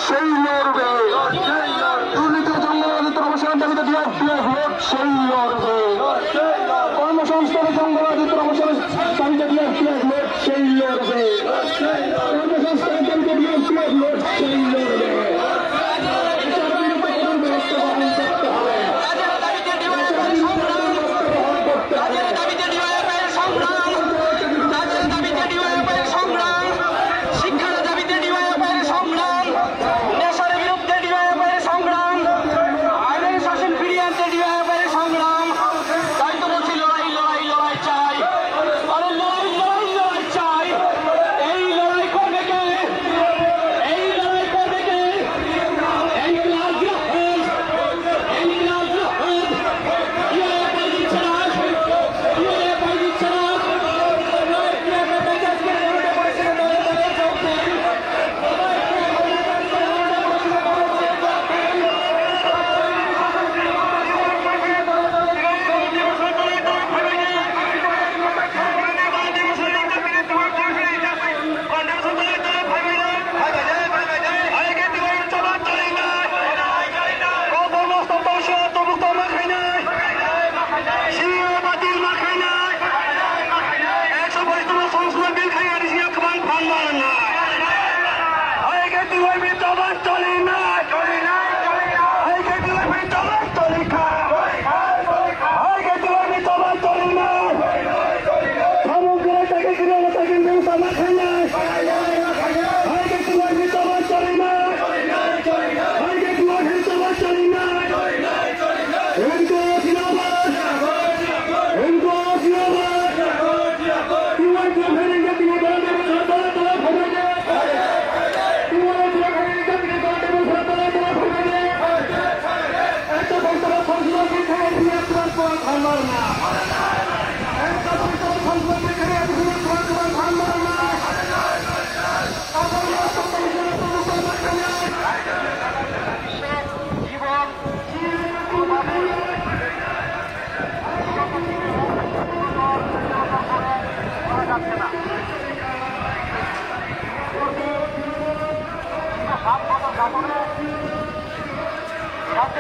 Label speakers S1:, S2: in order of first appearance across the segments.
S1: সেই লড়বে, দুর্নীতি জঙ্গলাদিত্যের অবসানের দাবিতে ভোট সেই লড়বে, কর্মসংস্থানের জঙ্গলাদিত্যের অবসানের দাবিতে ভোট সেই লড়বে, কর্মসংস্থানের দাবিতে ভোট সেই লড়বে।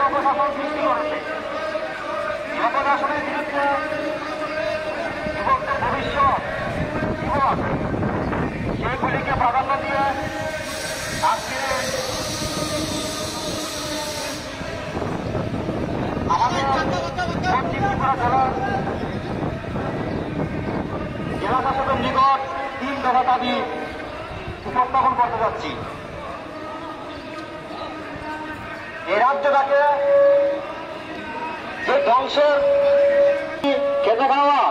S2: অপশাসন সৃষ্টি করেছে অপশাসনের বিরুদ্ধে যুবকদের ভবিষ্যৎ যুবক সেইগুলিকে প্রাধান্য দিয়ে আজকে আমাদের দক্ষিণ ত্রিপুরা জেলা শাসকের নিকট 3 দফা দাবি উপস্থাপন করতে যাচ্ছি। এই রাজ্যটাকে যে ধ্বংসের খেতে খাওয়া